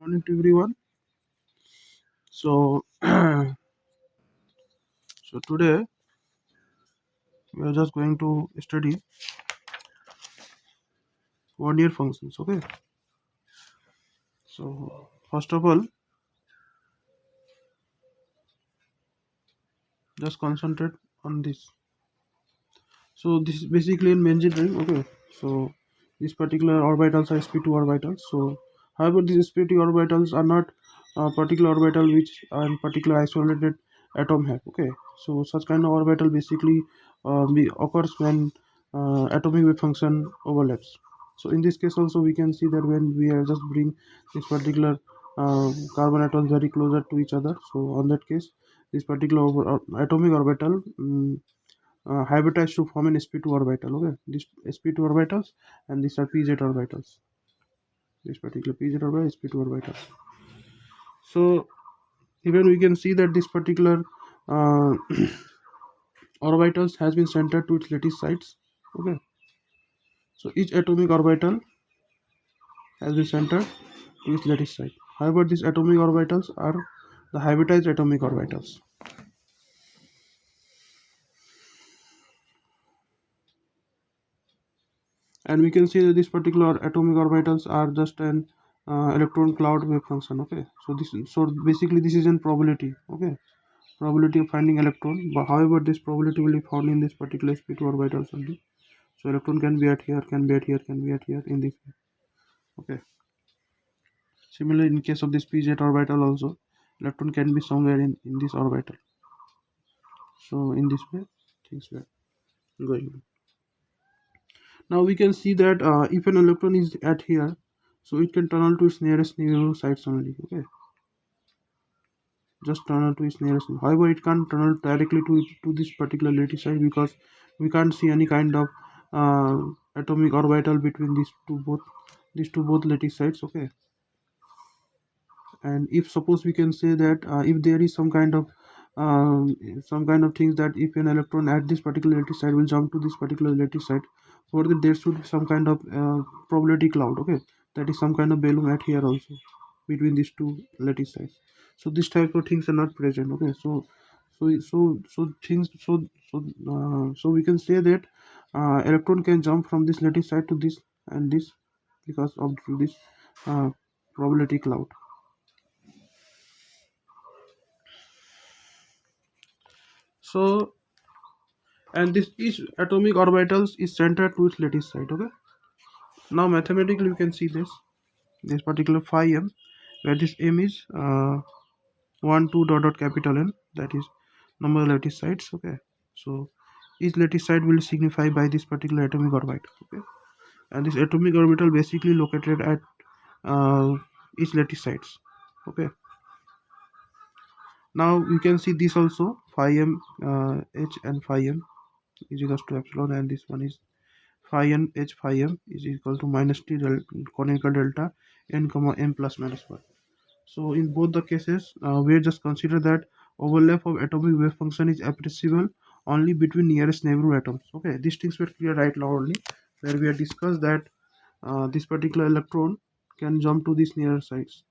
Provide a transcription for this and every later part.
Morning to everyone. So, so today we are just going to study one-year functions. Okay. So first of all, just concentrate on this. So this is basically in engineering. Okay. So these particular orbitals are sp2 orbitals. So however, these sp2 orbitals are not a particular orbital which are particular isolated atom have. Okay. So such kind of orbital basically occurs when atomic wave function overlaps. So in this case also we can see that when we are just bring this particular carbon atoms very closer to each other. So on that case, this particular atomic orbital hybridized to form an sp2 orbital. Okay, these sp2 orbitals and these are pz orbitals. This particular pz orbital is sp2 orbitals. So even we can see that this particular uh, orbitals has been centered to its lattice sites. Okay, so each atomic orbital has been centered to its lattice site. However, these atomic orbitals are the hybridized atomic orbitals. And we can see that these particular atomic orbitals are just an electron cloud wave function. Okay, so basically this is an probability. Okay, probability of finding electron, but however this probability will be found in this particular sp2 orbitals only. So electron can be at here, can be at here, can be at here in this way. Okay, similarly in case of this pz orbital also, electron can be somewhere in this orbital. So in this way things were going on. Now we can see that if an electron is at here, so it can tunnel to its nearest neighbor sites only. Okay, just tunnel to its nearest. However, it can't tunnel directly to this particular lattice site because we can't see any kind of uh, atomic orbital between these two both lattice sites. Okay, and if suppose we can say that if there is some kind of things that if an electron at this particular lattice site will jump to this particular lattice site, for that there should be some kind of probability cloud. Okay, that is some kind of balloon at here also between these two lattice sites. So this type of things are not present. Okay, so we can say that electron can jump from this lattice site to this and this because of this probability cloud. So, and this each atomic orbitals is centered to its lattice site. Okay, now mathematically we can see this particular phi m, where this m is 1 2 dot dot capital N, that is number of lattice sites. Okay, so each lattice site will signify by this particular atomic orbital. Okay, and this atomic orbital basically located at each lattice sites. Okay, now you can see this also phi m h and phi m is equals to epsilon, and this one is phi n h phi m is equal to minus t conical delta n comma m plus minus 1. So in both the cases, we just consider that overlap of atomic wave function is appreciable only between nearest neighborhood atoms. Okay, these things were clear right now only, where we have discussed that this particular electron can jump to these nearer sites.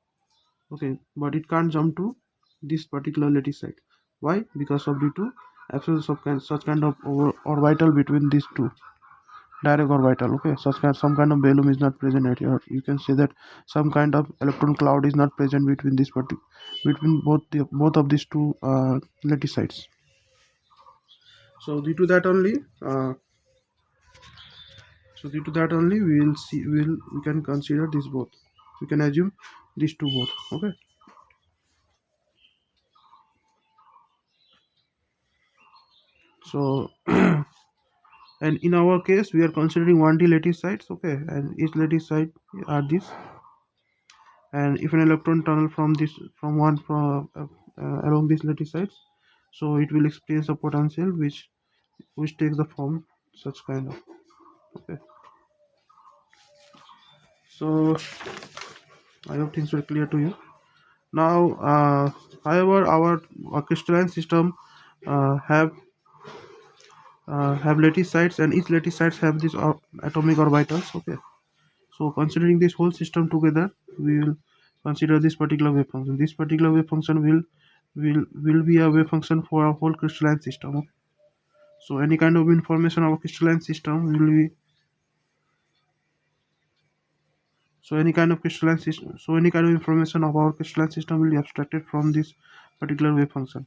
Okay, but it can't jump to this particular lattice site. Why? Because of due to absence of such kind of orbital between these two direct orbital. Okay, some kind of balloon is not present at here. You can say that some kind of electron cloud is not present between between both of these two lattice sites. So due to that only we can consider this both. We can assume these two both. Okay, so and in our case we are considering 1D lattice sites. Okay, and each lattice site are this, and if an electron tunnel from along these lattice sites, so it will experience a potential which takes the form such kind of. Okay, so I hope things were clear to you. Now however our crystalline system have lattice sites, and each lattice sites have these atomic orbitals. Okay, so considering this whole system together, we will consider this particular wave function. This particular wave function will be a wave function for a whole crystalline system. Okay? So any kind of information of a crystalline system will be any kind of crystalline system, so any kind of information of our crystalline system will be abstracted from this particular wave function.